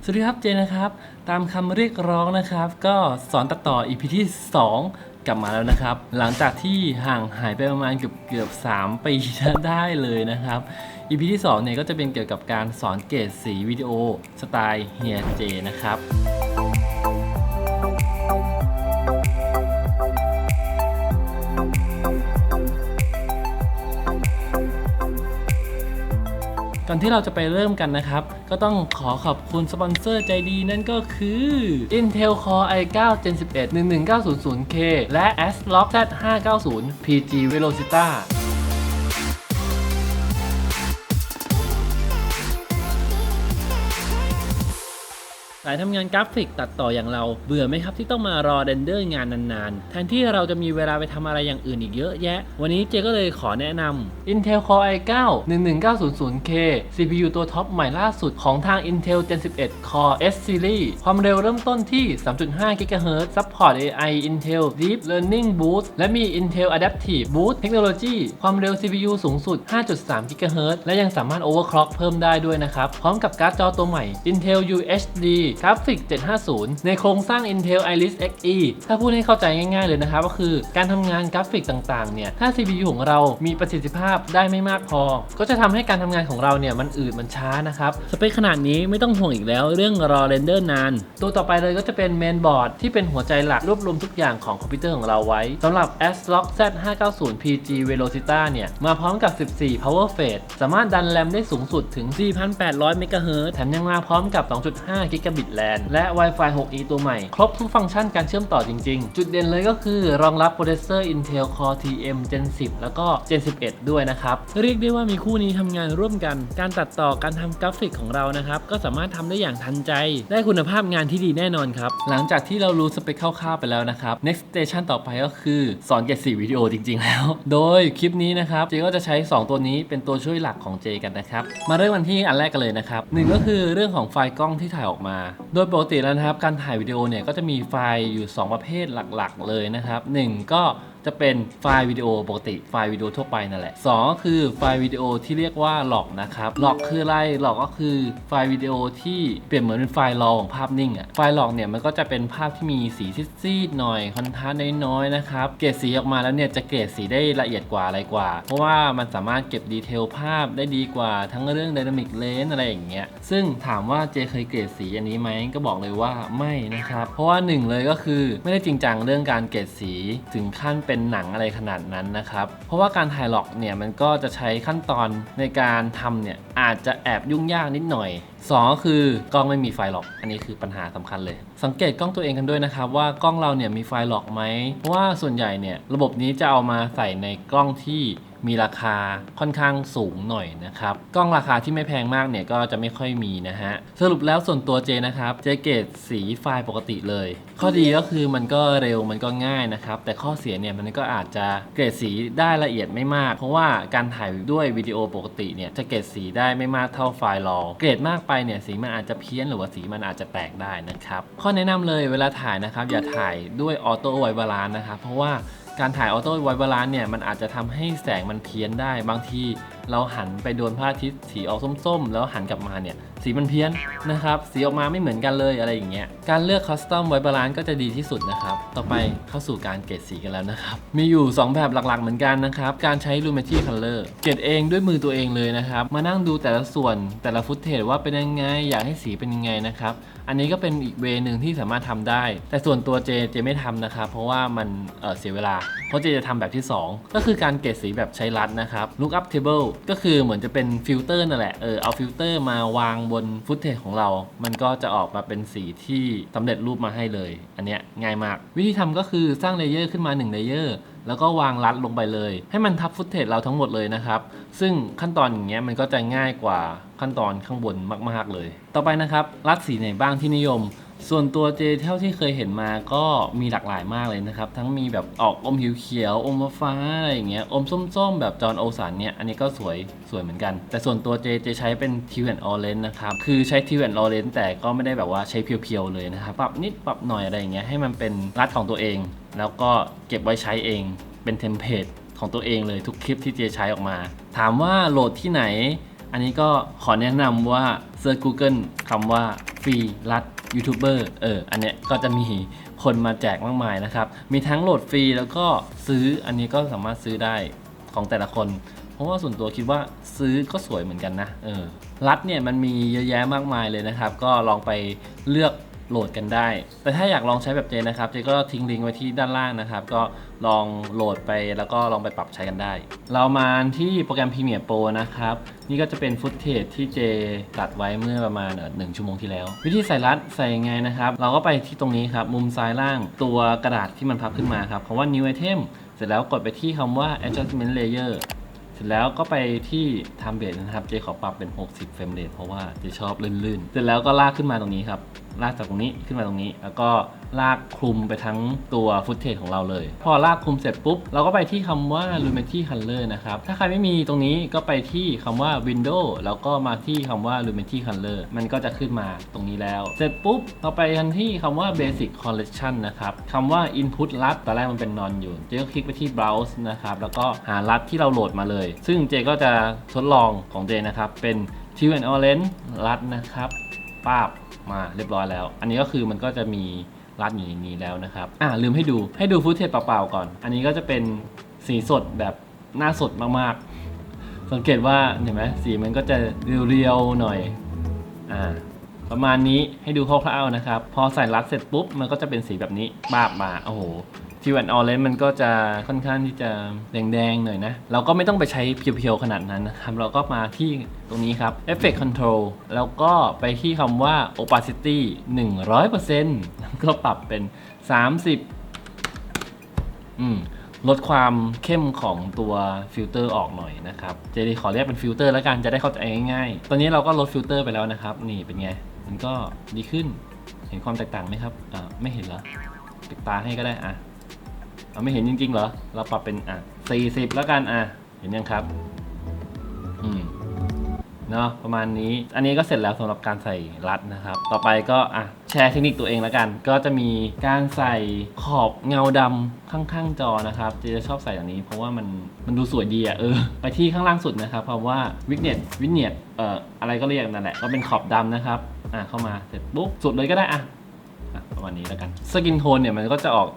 สวัสดีครับเจนะครับตามคำเรียกร้องนะครับก็สอนตัดต่อ EP ที่2กลับมาแล้วนะครับหลังจากที่ห่างหายไปประมาณเกือบ3 ปีได้เลยนะครับ EP ที่2เนี่ยก็จะเป็นเกี่ยวกับการสอนเกรดสีวิดีโอสไตล์เฮียเจนะครับก่อนที่เราจะไปเริ่มกันนะครับก็ต้องขอขอบคุณสปอนเซอร์ใจดีนั่นก็คือ Intel Core i9 Gen 11 11900K และ ASRock Z590 PG Velocitaสายทำงานกราฟิกตัดต่ออย่างเราเบื่อไหมครับที่ต้องมารอเรนเดอร์งานนานๆแทนที่เราจะมีเวลาไปทำอะไรอย่างอื่นอีกเยอะแยะวันนี้เจก็เลยขอแนะนำ Intel Core i9 11900K CPU ตัวท็อปใหม่ล่าสุดของทาง Intel Gen 11 Core S Series ความเร็วเริ่มต้นที่ 3.5 GHz Support AI Intel Deep Learning Boost และมี Intel Adaptive Boost Technology ความเร็ว CPU สูงสุด 5.3 GHz และยังสามารถ overclock เพิ่มได้ด้วยนะครับพร้อมกับการ์ดจอตัวใหม่ Intel UHDกราฟิก 750 ในโครงสร้าง Intel Iris Xe ถ้าพูดให้เข้าใจง่ายๆเลยนะครับก็คือการทำงานกราฟิกต่างๆเนี่ยถ้า CPU ของเรามีประสิทธิภาพได้ไม่มากพอก็จะทำให้การทำงานของเราเนี่ยมันอืดมันช้านะครับสเปคขนาดนี้ไม่ต้องห่วงอีกแล้วเรื่องรอเรนเดอร์นานตัวต่อไปเลยก็จะเป็นเมนบอร์ดที่เป็นหัวใจหลักรวบรวมทุกอย่างของคอมพิวเตอร์ของเราไว้สำหรับ ASRock Z590 PG Velocita เนี่ยมาพร้อมกับ 14 Power Phase สามารถดันแรมได้สูงสุดถึง 4,800 MHz แถมยังมาพร้อมกับ 2.5 Gigabit LAN และ Wi-Fi 6E ตัวใหม่ครบทุกฟังก์ชันการเชื่อมต่อจริงๆจุดเด่นเลยก็คือรองรับโปรเซสเซอร์ Intel Core TM Gen 10 แล้วก็ Gen 11 ด้วยนะครับเรียกได้ว่ามีคู่นี้ทำงานร่วมกันการตัดต่อการทำกราฟิกของเรานะครับก็สามารถทำได้อย่างทันใจได้คุณภาพงานที่ดีแน่นอนครับหลังจากที่เรารู้สเปคคร่าวๆไปแล้วนะครับ next station ต่อไปก็คือสอนเกรดสีวิดีโอจริงๆแล้วโดยคลิปนี้นะครับเจก็จะใช้2ตัวนี้เป็นตัวช่วยหลักของเจกันนะครับมาเริ่มกันที่อันแรกกันเลยนะครับหนึ่งก็คือเรื่องของไฟล์กล้องที่ถ่ายออกมาโดยปกติแล้วนะครับการถ่ายวิดีโอเนี่ยก็จะมีไฟล์อยู่2ประเภทหลักๆเลยนะครับ1ก็จะเป็นไฟล์วิดีโอปกติไฟล์วิดีโอทั่วไปนั่นแหละ2ก็คือไฟล์วิดีโอที่เรียกว่าหลอกนะครับหลอกคืออะไรหลอกก็คือไฟล์วิดีโอที่เปรียบเหมือนเป็นไฟล์รอของภาพนิ่งอ่ะไฟล์หลอกเนี่ยมันก็จะเป็นภาพที่มีสีซีดๆหน่อยคอนทราสต์น้อยๆนะครับเกรดสีออกมาแล้วเนี่ยจะเกรดสีได้ละเอียดกว่าอะไรกว่าเพราะว่ามันสามารถเก็บดีเทลภาพได้ดีกว่าทั้งเรื่อง Dynamic Range อะไรอย่างเงี้ยซึ่งถามว่าเจเคยเกรดสีอันนี้ไหมก็บอกเลยว่าไม่นะครับเพราะว่า1เลยก็คือไม่ได้จริงจังเรื่องการเกรดสีถึงขั้นเป็นหนังอะไรขนาดนั้นนะครับเพราะว่าการถ่ายหลอกเนี่ยมันก็จะใช้ขั้นตอนในการทำเนี่ยอาจจะแอบยุ่งยากนิดหน่อย2ก็คือกล้องไม่มีไฟหลอกอันนี้คือปัญหาสำคัญเลยสังเกตกล้องตัวเองกันด้วยนะครับว่ากล้องเราเนี่ยมีไฟหลอกไหมเพราะว่าส่วนใหญ่เนี่ยระบบนี้จะเอามาใส่ในกล้องที่มีราคาค่อนข้างสูงหน่อยนะครับกล้องราคาที่ไม่แพงมากเนี่ยก็จะไม่ค่อยมีนะฮะสรุปแล้วส่วนตัวเจนะครับเจเกรดสีไฟล์ปกติเลยข้อดีก็คือมันก็เร็วมันก็ง่ายนะครับแต่ข้อเสียเนี่ยมันก็อาจจะเกรดสีได้ละเอียดไม่มากเพราะว่าการถ่ายด้วยวิดีโอปกติเนี่ยจะเกรดสีได้ไม่มากเท่าไฟล์รอเกรดมากไปเนี่ยสีมันอาจจะเพี้ยนหรือว่าสีมันอาจจะแตกได้นะครับข้อแนะนำเลยเวลาถ่ายนะครับอย่าถ่ายด้วยออโต้ไวบาลานซ์นะครับเพราะว่าการถ่ายออโต้ไวบาลานซ์เนี่ยมันอาจจะทำให้แสงมันเพี้ยนได้บางทีเราหันไปโดนพระอาทิตย์สีออกส้มๆแล้วหันกลับมาเนี่ยสีมันเพี้ยนนะครับสีออกมาไม่เหมือนกันเลยอะไรอย่างเงี้ยการเลือกคัสตอมไวบาลานซ์ก็จะดีที่สุดนะครับต่อไปเข้าสู่การเกรดสีกันแล้วนะครับมีอยู่2แบบหลักๆเหมือนกันนะครับการใช้ Lumetri Color เกรดเองด้วยมือตัวเองเลยนะครับมานั่งดูแต่ละส่วนแต่ละฟุตเทจว่าเป็นยังไงอยากให้สีเป็นยังไงนะครับอันนี้ก็เป็นอีกเวนึงที่สามารถทำได้แต่ส่วนตัวเจไม่ทำนะครับเพราะว่ามันเสียเวลาเพราะเจจะทำแบบที่2ก็คือการเกรดสีแบบใช้รัดนะครับ Lookup Table ก็คือเหมือนจะเป็นฟิลเตอร์นั่นแหละเอาฟิลเตอร์มาวางบนฟุตเทจของเรามันก็จะออกมาเป็นสีที่สำเร็จรูปมาให้เลยอันเนี้ยง่ายมากวิธีทำก็คือสร้างเลเยอร์ขึ้นมา1เลเยอร์แล้วก็วางรัดลงไปเลยให้มันทับฟุตเทจเราทั้งหมดเลยนะครับซึ่งขั้นตอนอย่างเงี้ยมันก็จะง่ายกว่าขั้นตอนข้างบนมากๆเลยต่อไปนะครับรัดสีไหนบ้างที่นิยมส่วนตัวเจเท่าที่เคยเห็นมาก็มีหลากหลายมากเลยนะครับทั้งมีแบบออกอมเขียวอมฟ้าอะไรอย่างเงี้ยอมส้มๆแบบจอห์นโอสันเนี่ยอันนี้ก็สวยเหมือนกันแต่ส่วนตัวเจใช้เป็น Teal and Orange นะครับคือใช้ Teal and Orange แต่ก็ไม่ได้แบบว่าใช้เพียวๆเลยนะครับปรับนิดปรับหน่อยอะไรอย่างเงี้ยให้มันเป็นรัดของตัวเองแล้วก็เก็บไว้ใช้เองเป็นเทมเพลตของตัวเองเลยทุกคลิปที่เจใช้ออกมาถามว่าโหลดที่ไหนอันนี้ก็ขอแนะนำว่าเซิร์ช Google คำว่า ฟรีรัดยูทูบเบอร์อันเนี้ยก็จะมีคนมาแจกมากมายนะครับมีทั้งโหลดฟรีแล้วก็ซื้ออันนี้ก็สามารถซื้อได้ของแต่ละคนเพราะว่าส่วนตัวคิดว่าซื้อก็สวยเหมือนกันนะรัดเนี่ยมันมีเยอะแยะมากมายเลยนะครับก็ลองไปเลือกโหลดกันได้แต่ถ้าอยากลองใช้แบบเจนะครับเจก็ทิ้งลิงก์ไว้ที่ด้านล่างนะครับก็ลองโหลดไปแล้วก็ลองไปปรับใช้กันได้เรามาที่โปรแกรม Premiere Pro นะครับนี่ก็จะเป็นฟุตเทจที่เจตัดไว้เมื่อประมาณ1 ชั่วโมงที่แล้ววิธีใส่รัดใส่ยังไงนะครับเราก็ไปที่ตรงนี้ครับมุมซ้ายล่างตัวกระดาษที่มันพับขึ้นมาครับคำว่า New Item เสร็จแล้วกดไปที่คำว่า Adjustment Layerเสร็จแล้วก็ไปที่ Time Rate นะครับเจขอปรับเป็น60เฟรมเรทเพราะว่าเจชอบลื่นๆเสร็จแล้วก็ลากขึ้นมาตรงนี้ครับลากจากตรงนี้ขึ้นมาตรงนี้แล้วก็ลากคลุมไปทั้งตัวฟุตเทจของเราเลยพอลากคลุมเสร็จปุ๊บเราก็ไปที่คำว่า Lumetri Color นะครับถ้าใครไม่มีตรงนี้ก็ไปที่คำว่า Window แล้วก็มาที่คำว่า Lumetri Color มันก็จะขึ้นมาตรงนี้แล้วเสร็จปุ๊บเราไปทันที่คำว่า Basic Collection นะครับคำว่า Input รัดตอนแรกมันเป็น None อยู่เจก็คลิกไปที่ Browse นะครับแล้วก็หารัดที่เราโหลดมาเลยซึ่งเจก็จะทดลองของเจนะครับเป็น Teal and Orange รัดนะครับป้าบมาเรียบร้อยแล้วอันนี้ก็คือมันก็จะมีรัดอยู่ในนี้แล้วนะครับลืมให้ดูฟุตเทจเปล่าๆก่อนอันนี้ก็จะเป็นสีสดแบบหน้าสดมากๆสังเกตว่าเห็นไหมสีมันก็จะเรียวๆหน่อยประมาณนี้ให้ดูคร่าวๆนะครับพอใส่รัดเสร็จปุ๊บมันก็จะเป็นสีแบบนี้ป้าบมาโอ้โหทีแวนออเรนจ์มันก็จะค่อนข้างที่จะแดงๆหน่อยนะเราก็ไม่ต้องไปใช้เพียวๆขนาดนั้นนะครับเราก็มาที่ตรงนี้ครับ Effect Control แล้วก็ไปที่คำว่า Opacity 100% แล้วก็ปรับเป็น30ลดความเข้มของตัวฟิลเตอร์ออกหน่อยนะครับเจดีขอเรียกเป็นฟิลเตอร์แล้วกันจะได้เข้าใจง่ายๆตอนนี้เราก็ลดฟิลเตอร์ไปแล้วนะครับนี่เป็นไงมันก็ดีขึ้นเห็นความแตกต่างไหมครับไม่เห็นเหรอปิดตาให้ก็ได้ไม่เห็นจริงๆเหรอเราปรับเป็น40แล้วกันเห็นยังครับเนาะประมาณนี้อันนี้ก็เสร็จแล้วสำหรับการใส่รัดนะครับต่อไปก็แชร์เทคนิคตัวเองแล้วกันก็จะมีการใส่ขอบเงาดำข้างๆจอนะครับจะชอบใส่อย่างนี้เพราะว่ามันดูสวยดีไปที่ข้างล่างสุดนะครับเพราะว่าวิกเน็ตอะไรก็เรียกนั่นแหละก็เป็นขอบดำนะครับเข้ามาเสร็จปุ๊บสุดเลยก็ได้ประมาณนี้แล้วกันสกินโทนเนี่ยมันก็จะออก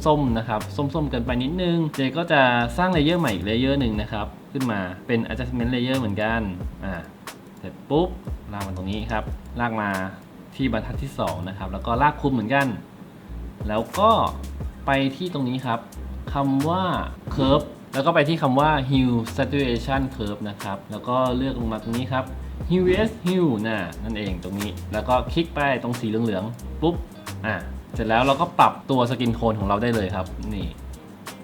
ส้มๆนะครับส้มๆเกินไปนิดนึงเจก็จะสร้างเลเยอร์ใหม่อีกเลเยอร์หนึ่งนะครับขึ้นมาเป็น adjustment layer เหมือนกันเสร็จปุ๊บลากมาตรงนี้ครับลากมาที่บรรทัดที่2นะครับแล้วก็ลากคุมเหมือนกันแล้วก็ไปที่ตรงนี้ครับคำว่า curve แล้วก็ไปที่คำว่า hue saturation curve นะครับแล้วก็เลือกลงมาตรงนี้ครับ hue vs hue นั่นเองตรงนี้แล้วก็คลิกไปตรงสีเหลืองๆปุ๊บเสร็จแล้วเราก็ปรับตัวสกินโทนของเราได้เลยครับนี่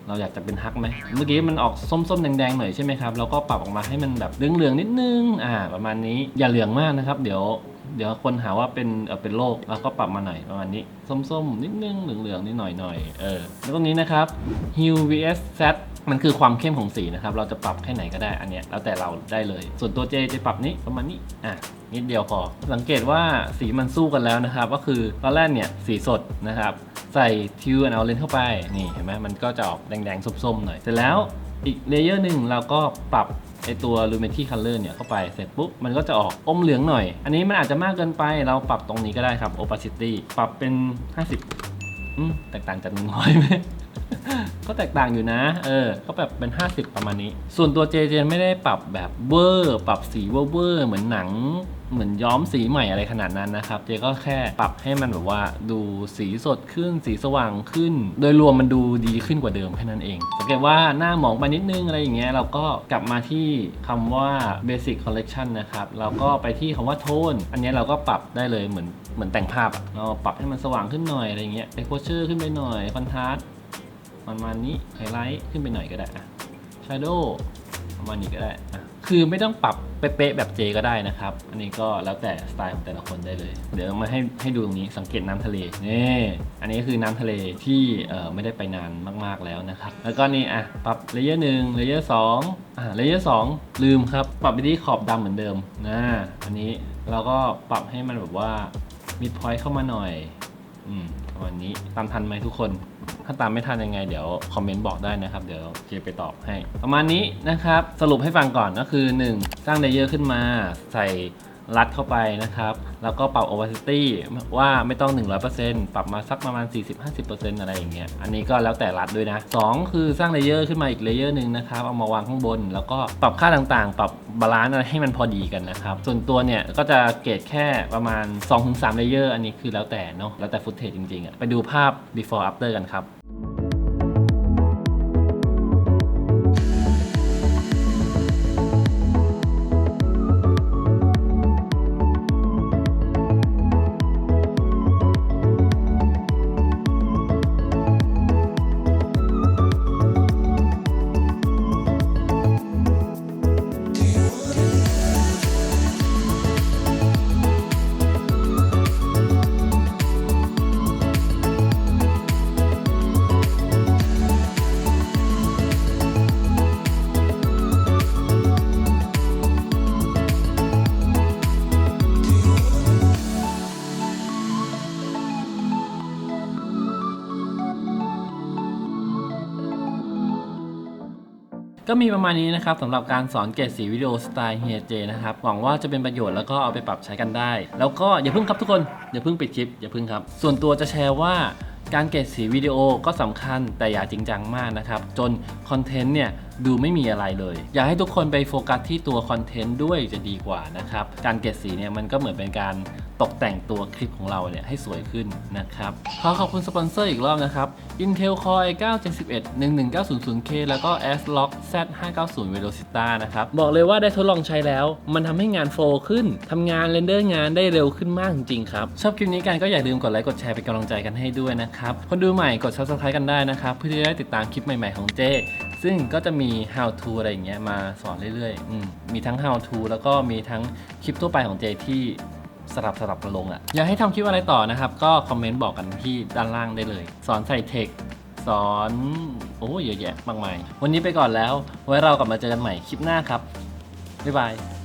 เราอยากจะเป็นฮักไหมเมื่อกี้มันออกส้มๆแดงๆหน่อยใช่ไหมครับเราก็ปรับออกมาให้มันแบบเหลืองๆนิดนึงประมาณนี้อย่าเหลืองมากนะครับเดี๋ยวคนหาว่าเป็นโรคเราก็ปรับมาหน่อยประมาณนี้ส้มๆนิดนึงเหลืองๆนิดหน่อยแล้วตรงนี้นะครับ hue vs set มันคือความเข้มของสีนะครับเราจะปรับแค่ไหนก็ได้อันเนี้ยแล้วแต่เราได้เลยส่วนตัวเจจะปรับนี้ประมาณนี้นิดเดียวพอสังเกตว่าสีมันสู้กันแล้วนะครับก็คือตอนแรกเนี่ยสีสดนะครับใส่ทิวแอนด์ออเรนจ์เข้าไปนี่เห็นไหมมันก็จะออกแดงๆส้มๆหน่อยเสร็จแล้วอีกเลเยอร์หนึ่งเราก็ปรับไอตัว Lumetri Color เนี่ยเข้าไปเสร็จปุ๊บมันก็จะออกอมเหลืองหน่อยอันนี้มันอาจจะมากเกินไปเราปรับตรงนี้ก็ได้ครับ Opacity ปรับเป็น50แตกต่างจาก100ไหม ก็แตกต่างอยู่นะก็แบบเป็น50ประมาณนี้ส่วนตัวเจไม่ได้ปรับแบบเวอร์ปรับสีเวอร์เหมือนหนังเหมือนย้อมสีใหม่อะไรขนาดนั้นนะครับเจก็แค่ปรับให้มันแบบว่าดูสีสดขึ้นสีสว่างขึ้นโดยรวมมันดูดีขึ้นกว่าเดิมแค่นั้นเองสังเกตว่าหน้าหมองไปนิดนึงอะไรอย่างเงี้ยเราก็กลับมาที่คำว่า Basic Collection นะครับเราก็ไปที่คำว่าโทนอันนี้เราก็ปรับได้เลยเหมือนแต่งภาพเราปรับให้มันสว่างขึ้นหน่อยอะไรเงี้ย Exposure ขึ้นไปหน่อย Contrastประมาณนี้ไฮไลท์ขึ้นไปหน่อยก็ได้Shadow ประมาณนี้ก็ได้คือไม่ต้องปรับเป๊ะๆแบบเจก็ได้นะครับอันนี้ก็แล้วแต่สไตล์ของแต่ละคนได้เลยเดี๋ยวมาให้ดูตรงนี้สังเกตน้ำทะเลนี่อันนี้คือน้ำทะเลที่ไม่ได้ไปนานมากๆแล้วนะครับแล้วก็นี่ปรับเลเยอร์1เลเยอร์2เลเยอร์2ลืมครับปรับไปที่ขอบดำเหมือนเดิมอันนี้เราก็ปรับให้มันแบบว่ามิดพอยต์เข้ามาหน่อยประมาณนี้ตามทันไหมทุกคนถ้าตามไม่ทันยังไงเดี๋ยวคอมเมนต์บอกได้นะครับเดี๋ยวเจไปตอบให้ประมาณนี้นะครับสรุปให้ฟังก่อนก็คือ1สร้างเลเยอร์ขึ้นมาใส่ รัดเข้าไปนะครับแล้วก็ปรับ opacity ว่าไม่ต้อง 100% ปรับมาสักประมาณ 40-50% อะไรอย่างเงี้ยอันนี้ก็แล้วแต่รัดด้วยนะ2คือสร้างเลเยอร์ขึ้นมาอีกเลเยอร์นึงนะครับเอามาวางข้างบนแล้วก็ปรับค่าต่างๆปรับบาลานซ์อะไรให้มันพอดีกันนะครับส่วนตัวเนี่ยก็จะเกรดแค่ประมาณ 2-3 เลเยอร์อันนี้คือแล้วแต่เนาะแล้วแต่ฟุตเทจจริงๆไปดูภาพ before after กันครับก็มีประมาณนี้นะครับสำหรับการสอนเกรดสีวิดีโอสไตล์เฮียเจนะครับหวังว่าจะเป็นประโยชน์แล้วก็เอาไปปรับใช้กันได้แล้วก็อย่าเพิ่งครับทุกคนอย่าเพิ่งปิดคลิปอย่าเพิ่งครับส่วนตัวจะแชร์ว่าการเกรดสีวิดีโอก็สำคัญแต่อย่าจริงจังมากนะครับจนคอนเทนต์เนี่ยดูไม่มีอะไรเลยอยากให้ทุกคนไปโฟกัสที่ตัวคอนเทนต์ด้วยจะดีกว่านะครับการเกรดสีเนี่ยมันก็เหมือนเป็นการตกแต่งตัวคลิปของเราเนี่ยให้สวยขึ้นนะครับขอบคุณสปอนเซอร์อีกรอบนะครับ Intel Core i9 Gen 11 11900K แล้วก็ ASRock Z590 Velocita นะครับบอกเลยว่าได้ทดลองใช้แล้วมันทำให้งานโฟล์ขึ้นทำงานเรนเดอร์งานได้เร็วขึ้นมากจริงๆครับชอบคลิปนี้กันก็อย่าลืมกดไลค์กดแชร์เป็นกำลังใจกันให้ด้วยนะครับคนดูใหม่กด Subscribe กันได้นะครับเพื่อที่จะได้ติดตามคลิปใหม่ๆของเจซึ่งก็จะมี how to อะไรอย่างเงี้ยมาสอนเรื่อยๆมีทั้ง how to แล้วก็มีทั้งคลิปทั่วไปของเจที่สลับมาลงอยากให้ทำคลิปอะไรต่อนะครับก็คอมเมนต์บอกกันที่ด้านล่างได้เลยสอนใส่เทคสอนโอ้เยอะแยะมากมายวันนี้ไปก่อนแล้วไว้เรากลับมาเจอกันใหม่คลิปหน้าครับบ๊ายบาย